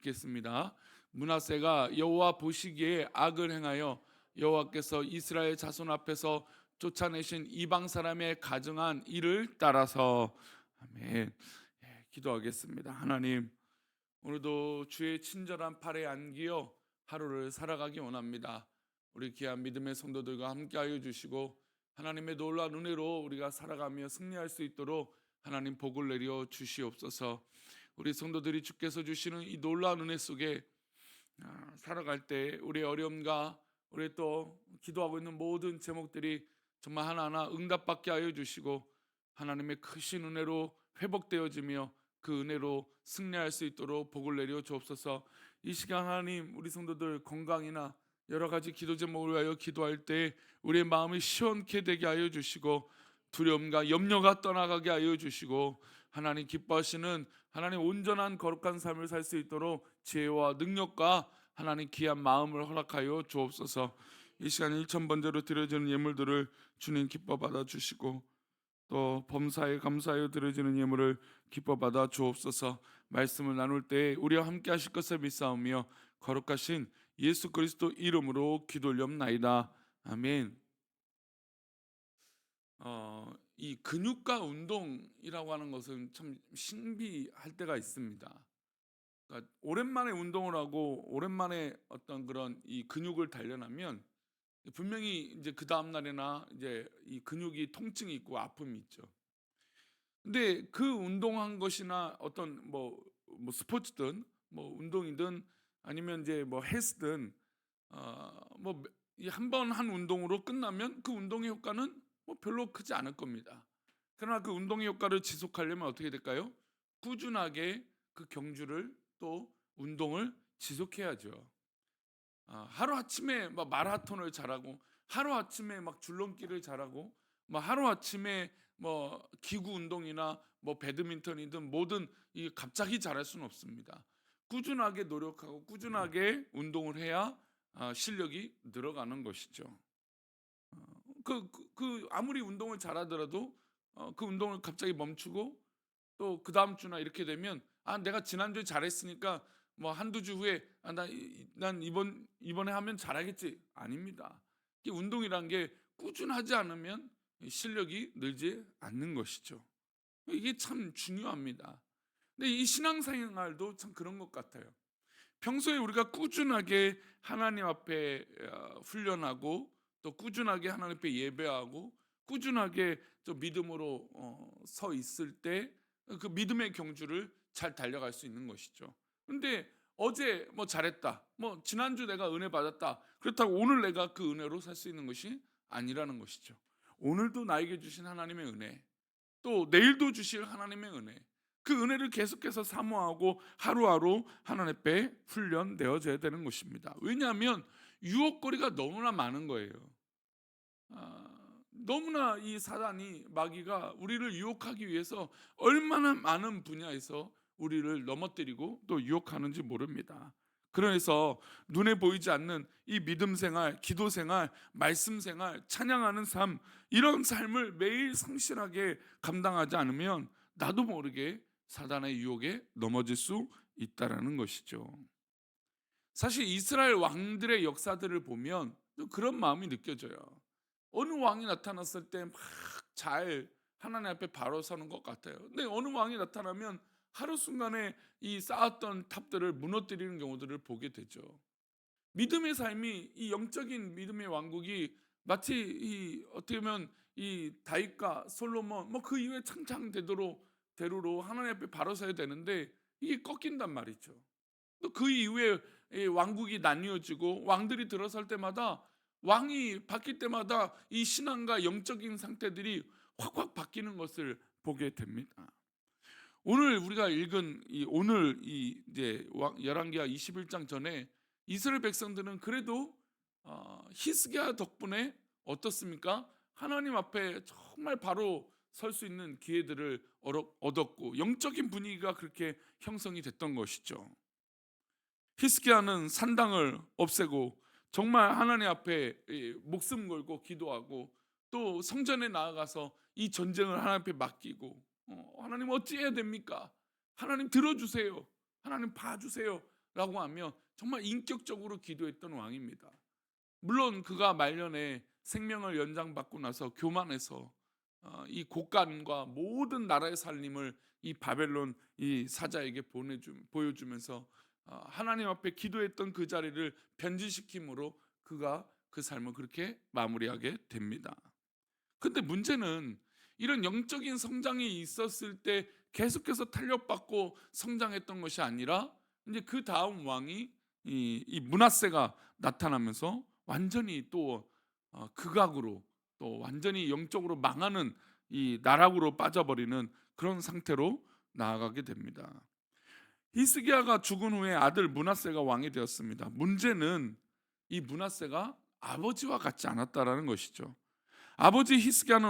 읽겠습니다. 므낫세가 여호와 보시기에 악을 행하여 여호와께서 이스라엘 자손 앞에서 쫓아내신 이방 사람의 가증한 일을 따라서. 아멘. 예, 기도하겠습니다. 하나님, 오늘도 주의 친절한 팔에 안기어 하루를 살아가기 원합니다. 우리 귀한 믿음의 성도들과 함께하여 주시고 하나님의 놀라운 은혜로 우리가 살아가며 승리할 수 있도록 하나님 복을 내려 주시옵소서. 우리 성도들이 주께서 주시는 이 놀라운 은혜 속에 살아갈 때 우리의 어려움과 우리 또 기도하고 있는 모든 제목들이 정말 하나하나 응답받게 하여 주시고 하나님의 크신 은혜로 회복되어지며 그 은혜로 승리할 수 있도록 복을 내려 주옵소서. 이 시간 하나님, 우리 성도들 건강이나 여러 가지 기도 제목을 위하여 기도할 때 우리의 마음이 시원케 되게 하여 주시고 두려움과 염려가 떠나가게 하여 주시고 하나님 기뻐하시는 하나님 온전한 거룩한 삶을 살 수 있도록 지혜와 능력과 하나님 귀한 마음을 허락하여 주옵소서. 이 시간 1,000번제로 드려지는 예물들을 주님 기뻐 받아 주시고 또 범사에 감사하여 드려지는 예물을 기뻐 받아 주옵소서. 말씀을 나눌 때 우리와 함께 하실 것을 믿사오며 거룩하신 예수 그리스도 이름으로 기도올렵나이다. 아멘. 이 근육과 운동이라고 하는 것은 참 신비할 때가 있습니다. 그러니까 오랜만에 운동을 하고 오랜만에 어떤 그런 이 근육을 단련하면 분명히 이제 그 다음 날이나 이제 이 근육이 통증이 있고 아픔이 있죠. 근데 그 운동한 것이나 어떤 뭐 스포츠든 뭐 운동이든 아니면 이제 뭐 헬스든 뭐 한 번 한 운동으로 끝나면 그 운동의 효과는 뭐 별로 크지 않을 겁니다. 그러나 그 운동의 효과를 지속하려면 어떻게 될까요? 꾸준하게 그 경주를 또 운동을 지속해야죠. 하루아침에 막 마라톤을 잘하고 하루아침에 막 줄넘기를 잘하고 막 하루아침에 뭐 기구 운동이나 뭐 배드민턴이든 뭐든 이 갑자기 잘할 수는 없습니다. 꾸준하게 노력하고 꾸준하게 운동을 해야 실력이 늘어가는 것이죠. 아무리 운동을 잘하더라도 그 운동을 갑자기 멈추고 또 그다음 주나 이렇게 되면 내가 지난주에 잘했으니까 뭐 한두 주 후에 난 이번에 하면 잘하겠지." 아닙니다. 이 운동이란 게 꾸준하지 않으면 이 실력이 늘지 않는 것이죠. 이게 참 중요합니다. 근데 이 신앙생활도 참 그런 것 같아요. 평소에 우리가 꾸준하게 하나님 앞에 훈련하고 또 꾸준하게 하나님 앞에 예배하고 꾸준하게 또 믿음으로 서 있을 때 그 믿음의 경주를 잘 달려갈 수 있는 것이죠. 근데 어제 뭐 잘했다, 뭐 지난주 내가 은혜 받았다, 그렇다고 오늘 내가 그 은혜로 살 수 있는 것이 아니라는 것이죠. 오늘도 나에게 주신 하나님의 은혜, 또 내일도 주실 하나님의 은혜, 그 은혜를 계속해서 사모하고 하루하루 하나님 앞에 훈련되어져야 되는 것입니다. 왜냐하면 유혹거리가 너무나 많은 거예요. 너무나 이 사단이 마귀가 우리를 유혹하기 위해서 얼마나 많은 분야에서 우리를 넘어뜨리고 또 유혹하는지 모릅니다. 그래서 눈에 보이지 않는 이 믿음 생활, 기도 생활, 말씀 생활, 찬양하는 삶, 이런 삶을 매일 성실하게 감당하지 않으면 나도 모르게 사단의 유혹에 넘어질 수 있다라는 것이죠. 사실 이스라엘 왕들의 역사들을 보면 또 그런 마음이 느껴져요. 어느 왕이 나타났을 때 막 잘 하나님 앞에 바로 서는 것 같아요. 근데 어느 왕이 나타나면 하루 순간에 이 쌓았던 탑들을 무너뜨리는 경우들을 보게 되죠. 믿음의 삶이, 이 영적인 믿음의 왕국이 마치 이 어떻게 보면 이 다윗과 솔로몬 뭐 그 이후에 창창 대로로 하나님 앞에 바로 서야 되는데 이게 꺾인단 말이죠. 또 그 이후에 이 왕국이 나뉘어지고 왕들이 들어설 때마다, 왕이 바뀔 때마다 이 신앙과 영적인 상태들이 확확 바뀌는 것을 보게 됩니다. 오늘 우리가 읽은 오늘 이 이제 열왕기하 21장 전에 이스라엘 백성들은 그래도 히스기야 덕분에 어떻습니까? 하나님 앞에 정말 바로 설 수 있는 기회들을 얻었고 영적인 분위기가 그렇게 형성이 됐던 것이죠. 히스기야는 산당을 없애고 정말 하나님 앞에 목숨 걸고 기도하고 또 성전에 나아가서 이 전쟁을 하나님 앞에 맡기고 하나님 어찌 해야 됩니까? 하나님 들어주세요. 하나님 봐주세요. 라고 하면 정말 인격적으로 기도했던 왕입니다. 물론 그가 말년에 생명을 연장받고 나서 교만해서 이 곡간과 모든 나라의 살림을 이 바벨론 이 사자에게 보여주면서 하나님 앞에 기도했던 그 자리를 변질시킴으로 그가 그 삶을 그렇게 마무리하게 됩니다. 근데 문제는 이런 영적인 성장이 있었을 때 계속해서 탄력받고 성장했던 것이 아니라 이제 그 다음 왕이 이 므낫세가 나타나면서 완전히 또 극악으로 또 완전히 영적으로 망하는 이 나락으로 빠져버리는 그런 상태로 나아가게 됩니다. 히스기야가 죽은 후에 아들 므낫세가 왕이 되었습니다. 문제는 이 므낫세가 아버지와 같지 않았다라는 것이죠. 아버지 히스기야는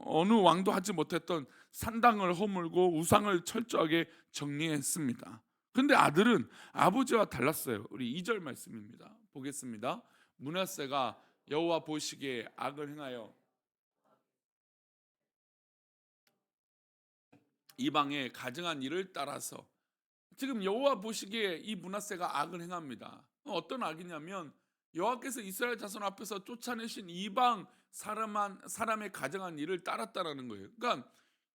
어느 왕도 하지 못했던 산당을 허물고 우상을 철저하게 정리했습니다. 근데 아들은 아버지와 달랐어요. 우리 2절 말씀입니다. 보겠습니다. 므낫세가 여호와 보시기에 악을 행하여 이방에 가증한 일을 따라서, 지금 여호와 보시기에 이 므낫세가 악을 행합니다. 어떤 악이냐면 여호와께서 이스라엘 자손 앞에서 쫓아내신 이방 사람의 가증한 일을 따랐다라는 거예요. 그러니까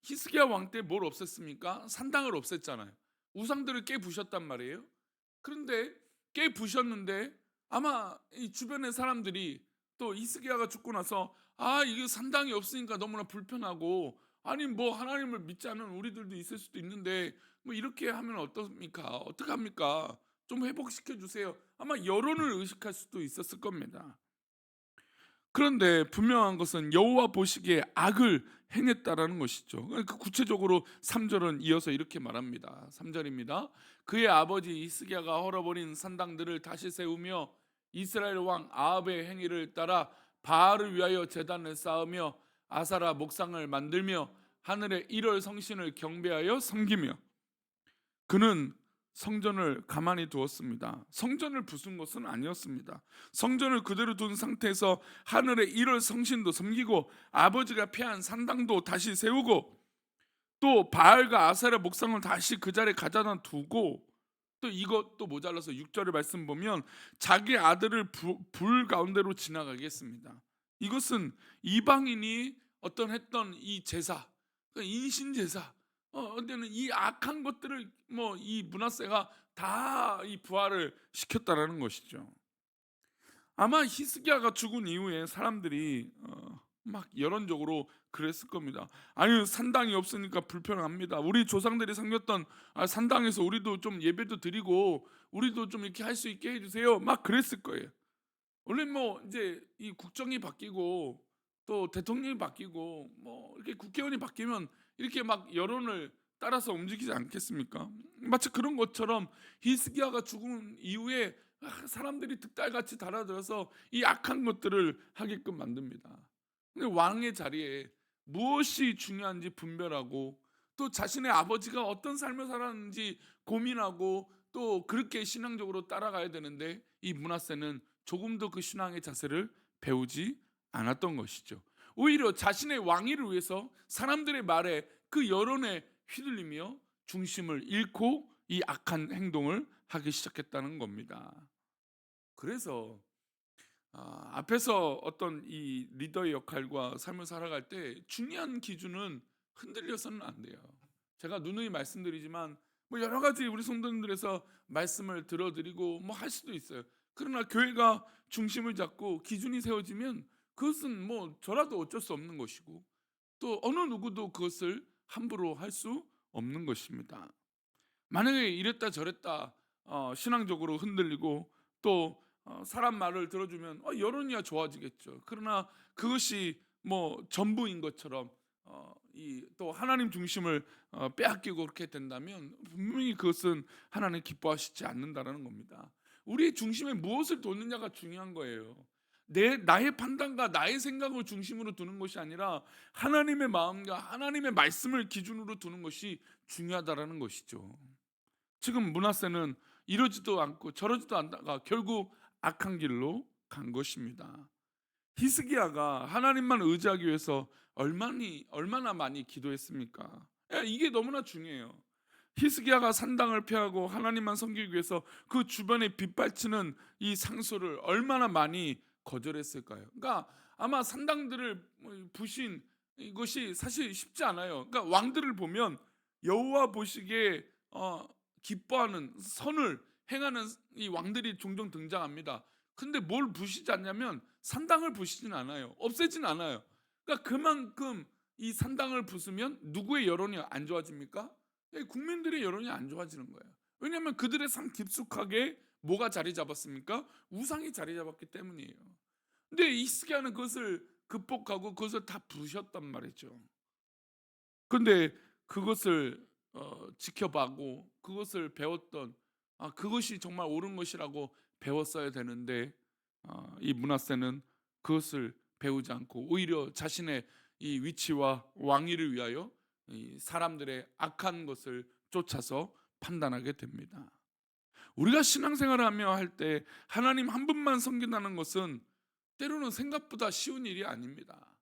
히스기야 왕 때 뭘 없앴습니까? 산당을 없앴잖아요. 우상들을 깨부셨단 말이에요. 그런데 깨부셨는데 아마 이 주변의 사람들이 또 히스기야가 죽고 나서 이게 산당이 없으니까 너무나 불편하고, 아니 뭐 하나님을 믿지 않는 우리들도 있을 수도 있는데 뭐 이렇게 하면 어떻습니까? 어떡합니까? 좀 회복시켜 주세요. 아마 여론을 의식할 수도 있었을 겁니다. 그런데 분명한 것은 여호와 보시기에 악을 행했다라는 것이죠. 그러니까 구체적으로 3절은 이어서 이렇게 말합니다. 3절입니다. 그의 아버지 히스기야가 헐어버린 산당들을 다시 세우며 이스라엘 왕 아합의 행위를 따라 바알을 위하여 제단을 쌓으며 아사라 목상을 만들며 하늘의 일월 성신을 경배하여 섬기며, 그는 성전을 가만히 두었습니다. 성전을 부순 것은 아니었습니다. 성전을 그대로 둔 상태에서 하늘의 일월 성신도 섬기고 아버지가 폐한 산당도 다시 세우고 또 바알과 아사라 목상을 다시 그 자리에 가져다 두고, 또 이것도 모자라서 6절의 말씀 보면 자기 아들을 불 가운데로 지나가게 했습니다. 이것은 이방인이 어떤 했던 이 제사, 인신 제사, 근데는 이 악한 것들을 뭐 이 므낫세가 다 이 부활을 시켰다라는 것이죠. 아마 히스기야가 죽은 이후에 사람들이 막 여론적으로 그랬을 겁니다. 아니 산당이 없으니까 불편합니다. 우리 조상들이 섬겼던 산당에서 우리도 좀 예배도 드리고 우리도 좀 이렇게 할 수 있게 해주세요. 막 그랬을 거예요. 원래 뭐 이제 이 국정이 바뀌고 또 대통령이 바뀌고 뭐 이렇게 국회의원이 바뀌면 이렇게 막 여론을 따라서 움직이지 않겠습니까? 마치 그런 것처럼 히스기야가 죽은 이후에 사람들이 득달같이 달아들어서 이 악한 것들을 하게끔 만듭니다. 근데 왕의 자리에 무엇이 중요한지 분별하고 또 자신의 아버지가 어떤 삶을 살았는지 고민하고 또 그렇게 신앙적으로 따라가야 되는데 이 므낫세는 조금도 그 신앙의 자세를 배우지 않았던 것이죠. 오히려 자신의 왕위를 위해서 사람들의 말에 그 여론에 휘둘리며 중심을 잃고 이 악한 행동을 하기 시작했다는 겁니다. 그래서 앞에서 어떤 이 리더의 역할과 삶을 살아갈 때 중요한 기준은 흔들려서는 안 돼요. 제가 누누이 말씀드리지만 뭐 여러 가지 우리 성도님들에서 말씀을 들어드리고 뭐 할 수도 있어요. 그러나 교회가 중심을 잡고 기준이 세워지면 그것은 뭐 저라도 어쩔 수 없는 것이고 또 어느 누구도 그것을 함부로 할 수 없는 것입니다. 만약에 이랬다 저랬다 신앙적으로 흔들리고 또 사람 말을 들어주면 여론이야 좋아지겠죠. 그러나 그것이 뭐 전부인 것처럼 또 하나님 중심을 빼앗기고 그렇게 된다면 분명히 그것은 하나님 기뻐하시지 않는다라는 겁니다. 우리의 중심에 무엇을 뒀느냐가 중요한 거예요. 나의 판단과 나의 생각을 중심으로 두는 것이 아니라 하나님의 마음과 하나님의 말씀을 기준으로 두는 것이 중요하다라는 것이죠. 지금 므낫세는 이러지도 않고 저러지도 않다가 결국 악한 길로 간 것입니다. 히스기야가 하나님만 의지하기 위해서 얼마나 많이 기도했습니까? 이게 너무나 중요해요. 히스기야가 산당을 폐하고 하나님만 섬기기 위해서 그 주변에 빗발치는 이 상소를 얼마나 많이 거절했을까요? 그러니까 아마 산당들을 부신 이것이 사실 쉽지 않아요. 그러니까 왕들을 보면 여호와 보시기에 기뻐하는 선을 행하는 이 왕들이 종종 등장합니다. 근데 뭘 부시지 않냐면 산당을 부시진 않아요. 없애진 않아요. 그러니까 그만큼 이 산당을 부수면 누구의 여론이 안 좋아집니까? 국민들의 여론이 안 좋아지는 거예요. 왜냐하면 그들의 삶 깊숙하게 뭐가 자리 잡았습니까? 우상이 자리 잡았기 때문이에요. 근데 히스기야는 그것을 극복하고 그것을 다 부셨단 말이죠. 근데 그것을 지켜봐고 그것을 배웠던, 그것이 정말 옳은 것이라고 배웠어야 되는데, 이 므낫세는 그것을 배우지 않고 오히려 자신의 이 위치와 왕위를 위하여 이 사람들의 악한 것을 쫓아서 판단하게 됩니다. 우리가 신앙생활을 하며 할 때 하나님 한 분만 섬긴다는 것은 때로는 생각보다 쉬운 일이 아닙니다.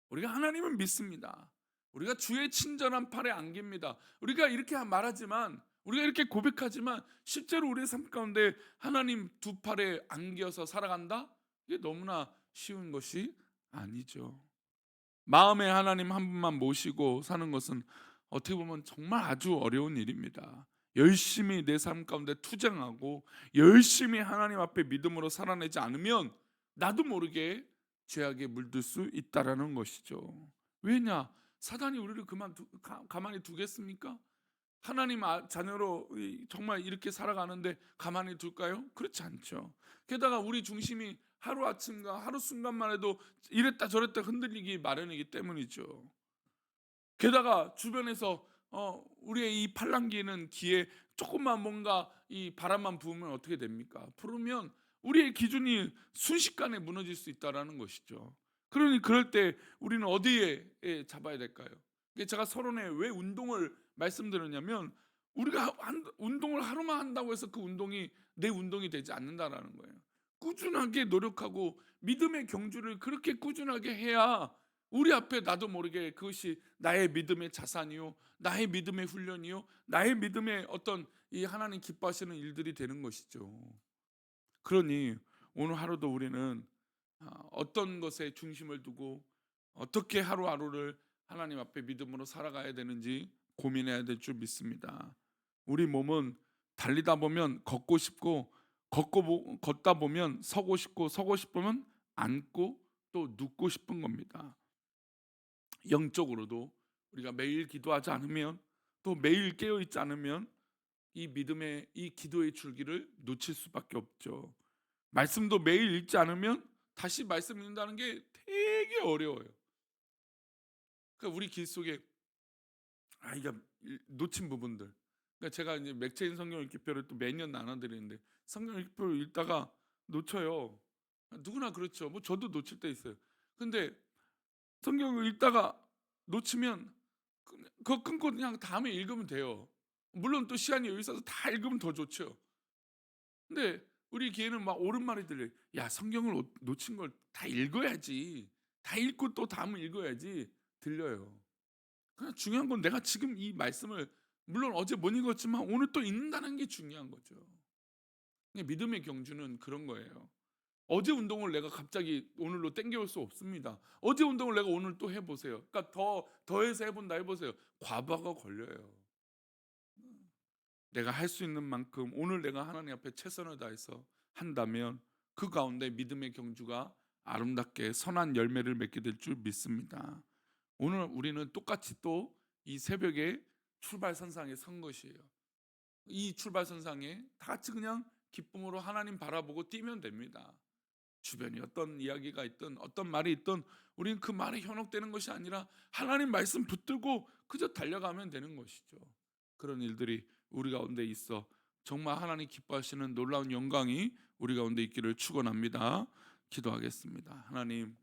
우리가 하나님을 믿습니다. 우리가 주의 친절한 팔에 안깁니다. 우리가 이렇게 말하지만, 우리가 이렇게 고백하지만 실제로 우리의 삶 가운데 하나님 두 팔에 안겨서 살아간다? 이게 너무나 쉬운 것이 아니죠. 마음에 하나님 한 분만 모시고 사는 것은 어떻게 보면 정말 아주 어려운 일입니다. 열심히 내 삶 가운데 투쟁하고 열심히 하나님 앞에 믿음으로 살아내지 않으면 나도 모르게 죄악에 물들 수 있다라는 것이죠. 왜냐? 사단이 우리를 가만히 두겠습니까? 하나님 자녀로 정말 이렇게 살아가는데 가만히 둘까요? 그렇지 않죠. 게다가 우리 중심이 하루아침과 하루 순간만 해도 이랬다 저랬다 흔들리기 마련이기 때문이죠. 게다가 주변에서 우리의 이 팔랑귀는 귀에 조금만 뭔가 이 바람만 부으면 어떻게 됩니까? 부르면 우리의 기준이 순식간에 무너질 수 있다라는 것이죠. 그러니 그럴 때 우리는 어디에 잡아야 될까요? 제가 서론에 왜 운동을 말씀드렸냐면, 우리가 운동을 하루만 한다고 해서 그 운동이 내 운동이 되지 않는다라는 거예요. 꾸준하게 노력하고 믿음의 경주를 그렇게 꾸준하게 해야 우리 앞에 나도 모르게 그것이 나의 믿음의 자산이요, 나의 믿음의 훈련이요, 나의 믿음의 어떤 이 하나님 기뻐하시는 일들이 되는 것이죠. 그러니 오늘 하루도 우리는 어떤 것에 중심을 두고 어떻게 하루하루를 하나님 앞에 믿음으로 살아가야 되는지 고민해야 될 줄 믿습니다. 우리 몸은 달리다 보면 걷고 싶고, 걷다 보면 서고 싶고, 서고 싶으면 앉고 또 눕고 싶은 겁니다. 영적으로도 우리가 매일 기도하지 않으면, 또 매일 깨어 있지 않으면 이 믿음의 이 기도의 줄기를 놓칠 수밖에 없죠. 말씀도 매일 읽지 않으면 다시 말씀 읽는다는 게 되게 어려워요. 그러니까 우리 길 속에 이게 놓친 부분들. 그러니까 제가 이제 맥체인 성경 읽기표를 또 매년 나눠드리는데 성경 읽기표를 읽다가 놓쳐요. 누구나 그렇죠. 뭐 저도 놓칠 때 있어요. 근데 성경을 읽다가 놓치면 그거 끊고 그냥 다음에 읽으면 돼요. 물론 또 시간이 여유 있어서 다 읽으면 더 좋죠. 근데 우리 귀에는 막 옳은 말이 들려요. 야, 성경을 놓친 걸 다 읽어야지. 다 읽고 또 다음을 읽어야지. 들려요. 그냥 중요한 건 내가 지금 이 말씀을 물론 어제 못 읽었지만 오늘 또 읽는다는 게 중요한 거죠. 믿음의 경주는 그런 거예요. 어제 운동을 내가 갑자기 오늘로 땡겨올 수 없습니다. 어제 운동을 내가 오늘 또 해보세요. 그러니까 더해서 해본다 해보세요. 과부하가 걸려요. 내가 할 수 있는 만큼 오늘 내가 하나님 앞에 최선을 다해서 한다면 그 가운데 믿음의 경주가 아름답게 선한 열매를 맺게 될 줄 믿습니다. 오늘 우리는 똑같이 또 이 새벽에 출발선상에 선 것이에요. 이 출발선상에 다 같이 그냥 기쁨으로 하나님 바라보고 뛰면 됩니다. 주변이 어떤 이야기가 있든 어떤 말이 있든 우리는 그 말에 현혹되는 것이 아니라 하나님 말씀 붙들고 그저 달려가면 되는 것이죠. 그런 일들이 우리 가운데 있어 정말 하나님 기뻐하시는 놀라운 영광이 우리 가운데 있기를 축원합니다. 기도하겠습니다. 하나님,